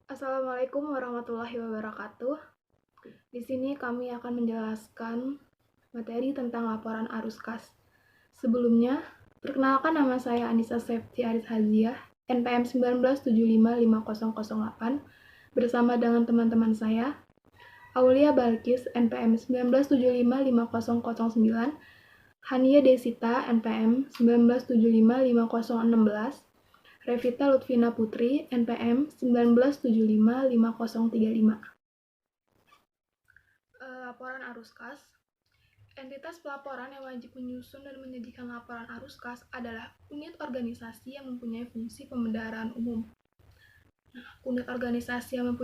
Assalamualaikum warahmatullahi wabarakatuh. Di sini kami akan menjelaskan materi tentang laporan arus kas. Sebelumnya, perkenalkan nama saya Anissa Septi Aris Haziah, NPM 19755008, bersama dengan teman-teman saya, Aulia Balkis, NPM 19755009, Hania Desita, NPM 19755016, Revita Lutfina Putri, NPM 19755035. Laporan arus kas. Entitas pelaporan yang wajib menyusun dan menyajikan laporan arus kas adalah unit organisasi yang mempunyai fungsi pembendaharaan umum. Unit organisasi yang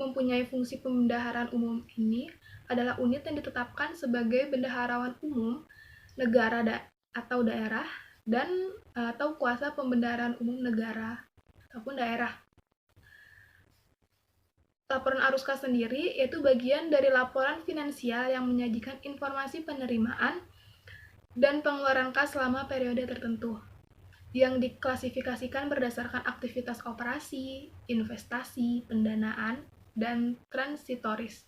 mempunyai fungsi pembendaharaan umum ini adalah unit yang ditetapkan sebagai bendaharawan umum negara atau daerah dan atau kuasa pembendaharaan umum negara ataupun daerah. Laporan arus kas sendiri yaitu bagian dari laporan finansial yang menyajikan informasi penerimaan dan pengeluaran kas selama periode tertentu, yang diklasifikasikan berdasarkan aktivitas operasi, investasi, pendanaan, dan transitoris.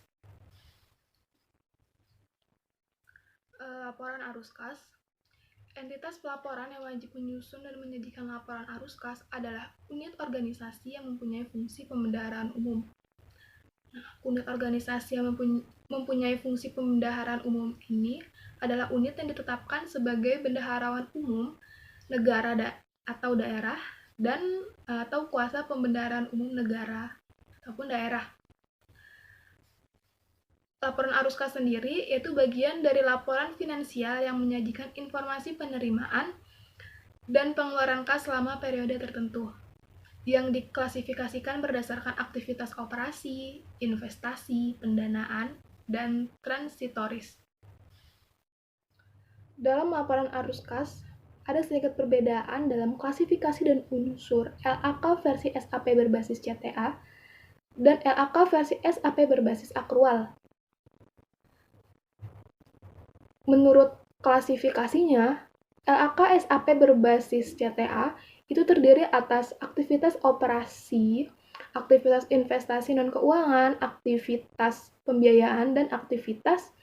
Laporan arus kas. Entitas pelaporan yang wajib menyusun dan menyajikan laporan arus kas adalah unit organisasi yang mempunyai fungsi pembendaharaan umum. Unit organisasi yang mempunyai fungsi pembendaharaan umum ini adalah unit yang ditetapkan sebagai bendaharawan umum negara atau daerah dan atau kuasa pembendaharaan umum negara ataupun daerah. Laporan arus kas sendiri yaitu bagian dari laporan finansial yang menyajikan informasi penerimaan dan pengeluaran kas selama periode tertentu, yang diklasifikasikan berdasarkan aktivitas operasi, investasi, pendanaan, dan transitoris. Dalam laporan arus kas, ada sedikit perbedaan dalam klasifikasi dan unsur LAK versi SAP berbasis CTA dan LAK versi SAP berbasis akrual. Menurut klasifikasinya, LAK SAP berbasis CTA itu terdiri atas aktivitas operasi, aktivitas investasi non-keuangan, aktivitas pembiayaan, dan aktivitas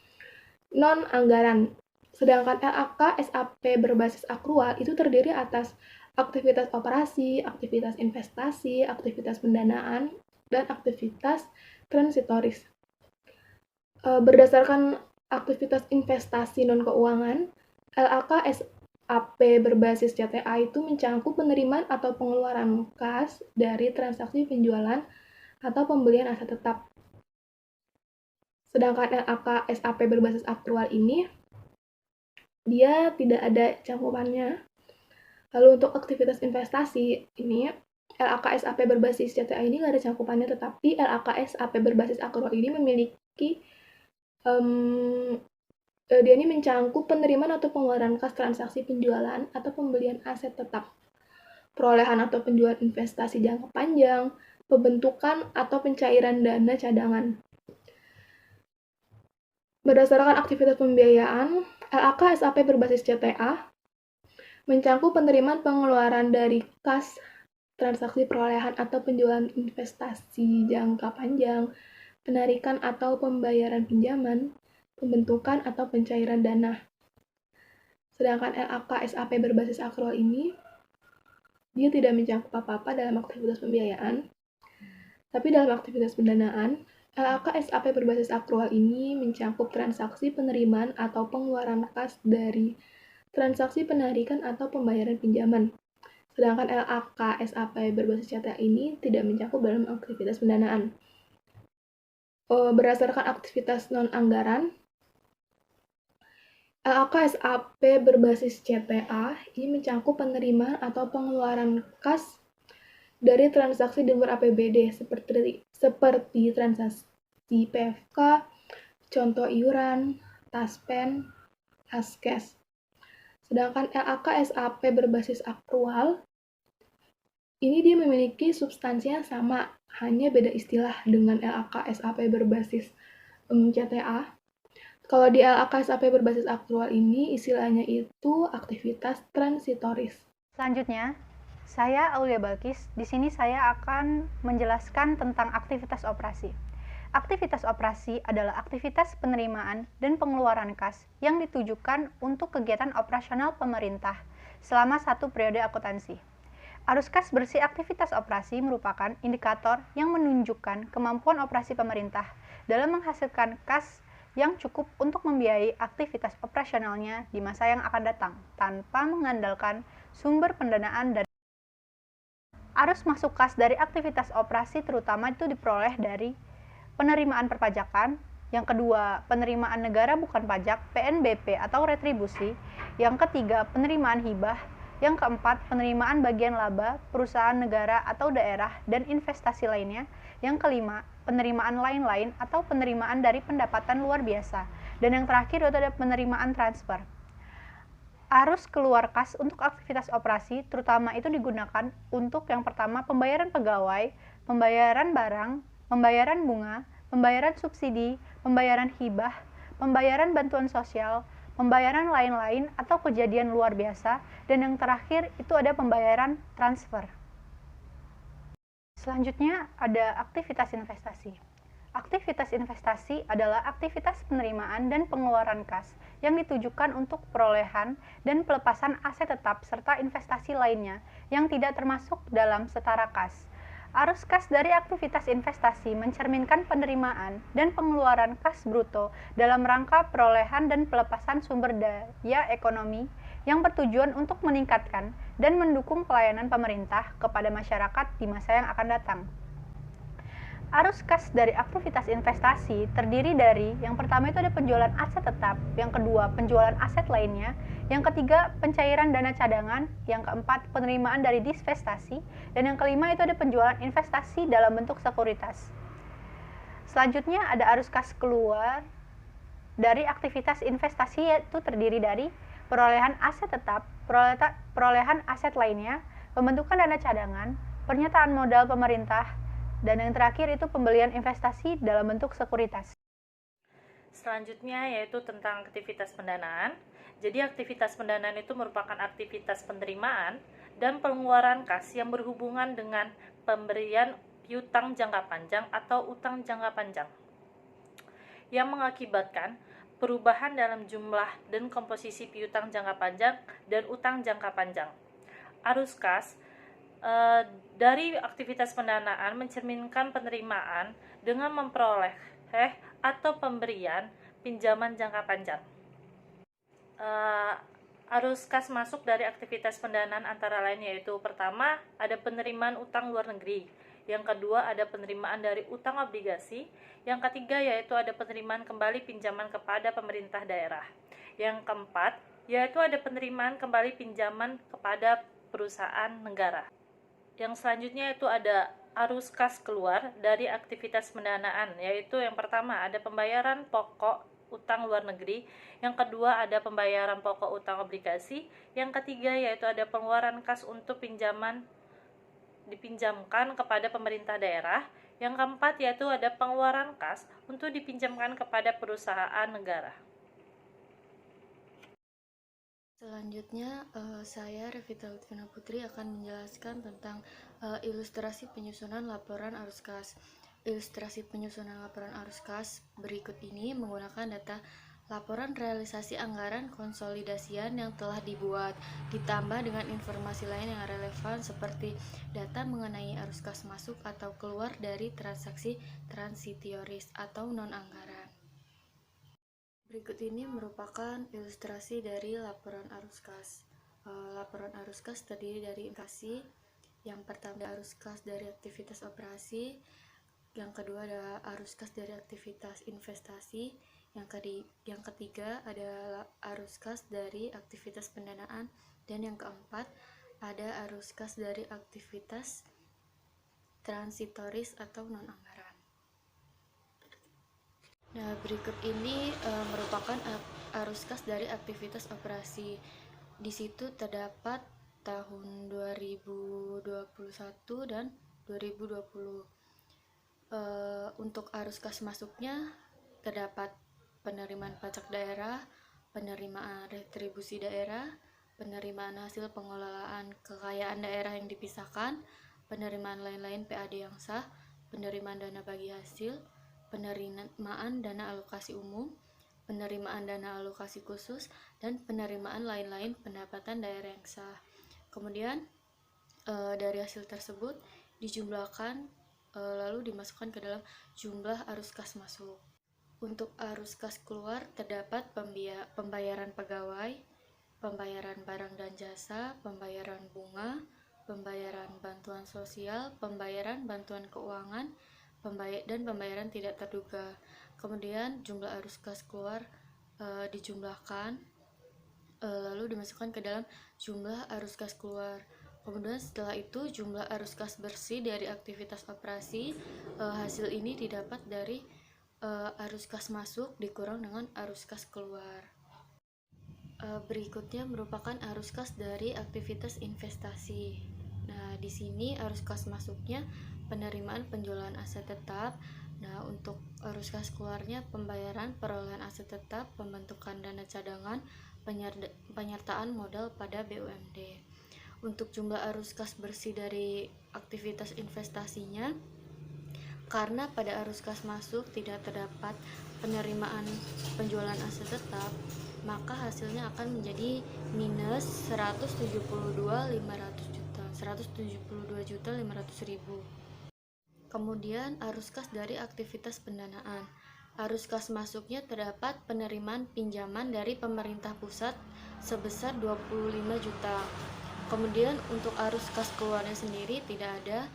non-anggaran. Sedangkan LAK SAP berbasis akrual itu terdiri atas aktivitas operasi, aktivitas investasi, aktivitas pendanaan, dan aktivitas transitoris. Berdasarkan aktivitas investasi non-keuangan, LAK SAP berbasis CTA itu mencangkup penerimaan atau pengeluaran kas dari transaksi penjualan atau pembelian aset tetap. Sedangkan LAK SAP berbasis akrual ini, dia tidak ada cangkupannya. Lalu untuk aktivitas investasi ini, LAK SAP berbasis CTA ini nggak ada cangkupannya, tetapi LAK SAP berbasis akrual ini memiliki dia ini mencangkup penerimaan atau pengeluaran kas transaksi penjualan atau pembelian aset tetap, perolehan atau penjualan investasi jangka panjang, pembentukan atau pencairan dana cadangan. Berdasarkan aktivitas pembiayaan, LAK SAP berbasis CTA mencangkup penerimaan pengeluaran dari kas transaksi perolehan atau penjualan investasi jangka panjang, penarikan atau pembayaran pinjaman, pembentukan atau pencairan dana. Sedangkan LAK SAP berbasis akrual ini, dia tidak mencangkup apa-apa dalam aktivitas pembiayaan, tapi dalam aktivitas pendanaan, LAK SAP berbasis akrual ini mencangkup transaksi penerimaan atau pengeluaran kas dari transaksi penarikan atau pembayaran pinjaman. Sedangkan LAK SAP berbasis CTA ini tidak mencangkup dalam aktivitas pendanaan. Berdasarkan aktivitas non-anggaran, LAK SAP berbasis CTA ini mencangkup penerimaan atau pengeluaran kas dari transaksi di luar APBD seperti transaksi PFK, contoh iuran, taspen, askes. Sedangkan LAK SAP berbasis akrual ini dia memiliki substansinya sama, hanya beda istilah dengan LAK SAP berbasis CTA. Kalau di LAK SAP berbasis akrual ini istilahnya itu aktivitas transitoris. Selanjutnya, Saya Aulia Balkis. Di sini saya akan menjelaskan tentang aktivitas operasi. Aktivitas operasi adalah aktivitas penerimaan dan pengeluaran kas yang ditujukan untuk kegiatan operasional pemerintah selama satu periode akuntansi. Arus kas bersih aktivitas operasi merupakan indikator yang menunjukkan kemampuan operasi pemerintah dalam menghasilkan kas yang cukup untuk membiayai aktivitas operasionalnya di masa yang akan datang, tanpa mengandalkan sumber pendanaan dari arus masuk kas dari aktivitas operasi terutama itu diperoleh dari penerimaan perpajakan, yang kedua penerimaan negara bukan pajak (PNBP) atau retribusi, yang ketiga penerimaan hibah, yang keempat penerimaan bagian laba perusahaan negara atau daerah dan investasi lainnya, yang kelima penerimaan lain-lain atau penerimaan dari pendapatan luar biasa, dan yang terakhir itu ada penerimaan transfer. Arus keluar kas untuk aktivitas operasi terutama itu digunakan untuk yang pertama pembayaran pegawai, pembayaran barang, pembayaran bunga, pembayaran subsidi, pembayaran hibah, pembayaran bantuan sosial, pembayaran lain-lain atau kejadian luar biasa, dan yang terakhir itu ada pembayaran transfer. Selanjutnya ada aktivitas investasi. Aktivitas investasi adalah aktivitas penerimaan dan pengeluaran kas yang ditujukan untuk perolehan dan pelepasan aset tetap serta investasi lainnya yang tidak termasuk dalam setara kas. Arus kas dari aktivitas investasi mencerminkan penerimaan dan pengeluaran kas bruto dalam rangka perolehan dan pelepasan sumber daya ekonomi yang bertujuan untuk meningkatkan dan mendukung pelayanan pemerintah kepada masyarakat di masa yang akan datang. Arus kas dari aktivitas investasi terdiri dari yang pertama itu ada penjualan aset tetap, yang kedua penjualan aset lainnya, yang ketiga pencairan dana cadangan, yang keempat penerimaan dari divestasi, dan yang kelima itu ada penjualan investasi dalam bentuk sekuritas. Selanjutnya ada arus kas keluar dari aktivitas investasi, yaitu terdiri dari perolehan aset tetap, perolehan aset lainnya, pembentukan dana cadangan, pernyataan modal pemerintah, dan yang terakhir itu pembelian investasi dalam bentuk sekuritas. Selanjutnya yaitu tentang aktivitas pendanaan. Jadi aktivitas pendanaan itu merupakan aktivitas penerimaan dan pengeluaran kas yang berhubungan dengan pemberian piutang jangka panjang atau utang jangka panjang yang mengakibatkan perubahan dalam jumlah dan komposisi piutang jangka panjang dan utang jangka panjang. Arus kas dari aktivitas pendanaan mencerminkan penerimaan dengan memperoleh atau pemberian pinjaman jangka panjang. Arus kas masuk dari aktivitas pendanaan antara lain yaitu pertama ada penerimaan utang luar negeri, yang kedua ada penerimaan dari utang obligasi, yang ketiga yaitu ada penerimaan kembali pinjaman kepada pemerintah daerah, yang keempat yaitu ada penerimaan kembali pinjaman kepada perusahaan negara. Yang selanjutnya itu ada arus kas keluar dari aktivitas pendanaan, yaitu yang pertama ada pembayaran pokok utang luar negeri, yang kedua ada pembayaran pokok utang obligasi, yang ketiga yaitu ada pengeluaran kas untuk dipinjamkan kepada pemerintah daerah, yang keempat yaitu ada pengeluaran kas untuk dipinjamkan kepada perusahaan negara. Selanjutnya, saya Revita Lutfina Putri akan menjelaskan tentang ilustrasi penyusunan laporan arus kas. Ilustrasi penyusunan laporan arus kas berikut ini menggunakan data laporan realisasi anggaran konsolidasian yang telah dibuat, ditambah dengan informasi lain yang relevan seperti data mengenai arus kas masuk atau keluar dari transaksi transitioris atau non-anggaran. Berikut ini merupakan ilustrasi dari laporan arus kas. Laporan arus kas terdiri dari informasi. Yang pertama arus kas dari aktivitas operasi, yang kedua ada arus kas dari aktivitas investasi, yang ketiga ada arus kas dari aktivitas pendanaan, dan yang keempat ada arus kas dari aktivitas transitoris atau non-anggaran. Nah, berikut ini merupakan arus kas dari aktivitas operasi. Di situ terdapat tahun 2021 dan 2020. Untuk arus kas masuknya terdapat penerimaan pajak daerah, penerimaan retribusi daerah, penerimaan hasil pengelolaan kekayaan daerah yang dipisahkan, penerimaan lain-lain PAD yang sah, penerimaan dana bagi hasil, penerimaan dana alokasi umum, penerimaan dana alokasi khusus, dan penerimaan lain-lain pendapatan daerah yang sah. Kemudian dari hasil tersebut dijumlahkan lalu dimasukkan ke dalam jumlah arus kas masuk. Untuk arus kas keluar terdapat pembayaran pegawai, pembayaran barang dan jasa, pembayaran bunga, pembayaran bantuan sosial, pembayaran bantuan keuangan, dan pembayaran tidak terduga. Kemudian jumlah arus kas keluar dijumlahkan lalu dimasukkan ke dalam jumlah arus kas keluar. Kemudian setelah itu jumlah arus kas bersih dari aktivitas operasi, hasil ini didapat dari arus kas masuk dikurang dengan arus kas keluar. Berikutnya merupakan arus kas dari aktivitas investasi. Nah, di sini arus kas masuknya penerimaan penjualan aset tetap. Nah, untuk arus kas keluarnya pembayaran perolehan aset tetap, pembentukan dana cadangan, penyertaan modal pada BUMD. Untuk jumlah arus kas bersih dari aktivitas investasinya, karena pada arus kas masuk tidak terdapat penerimaan penjualan aset tetap, maka hasilnya akan menjadi minus 172.500.000. Kemudian arus kas dari aktivitas pendanaan. Arus kas masuknya terdapat penerimaan pinjaman dari pemerintah pusat sebesar 25 juta. Kemudian untuk arus kas keluarnya sendiri tidak ada.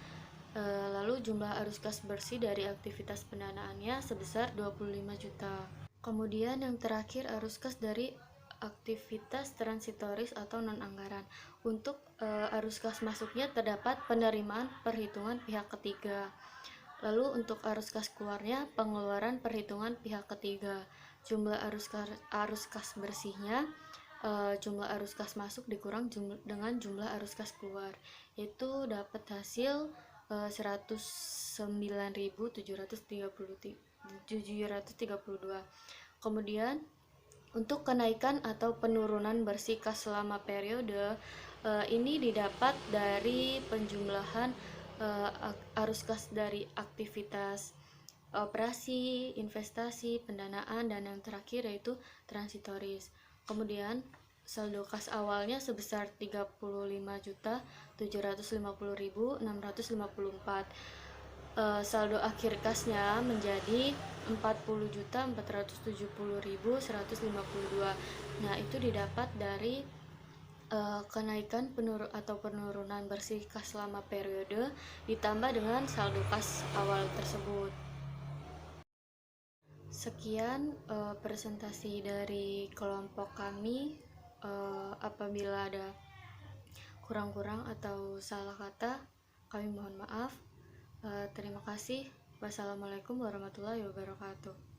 Lalu jumlah arus kas bersih dari aktivitas pendanaannya sebesar 25 juta. Kemudian yang terakhir arus kas dari aktivitas transitoris atau non-anggaran. Untuk arus kas masuknya terdapat penerimaan perhitungan pihak ketiga. Lalu untuk arus kas keluarnya pengeluaran perhitungan pihak ketiga. Jumlah arus kas bersihnya jumlah arus kas masuk dikurang dengan jumlah arus kas keluar, yaitu dapat hasil 109.732. Kemudian untuk kenaikan atau penurunan bersih kas selama periode ini didapat dari penjumlahan arus kas dari aktivitas operasi, investasi, pendanaan, dan yang terakhir yaitu transitoris. Kemudian saldo kas awalnya sebesar 35.750.654. Saldo akhir kasnya menjadi 40.470.152. Nah, itu didapat dari kenaikan atau penurunan bersih kas selama periode ditambah dengan saldo kas awal tersebut. Sekian presentasi dari kelompok kami. Apabila ada kurang-kurang atau salah kata, kami mohon maaf. Terima kasih. Wassalamualaikum warahmatullahi wabarakatuh.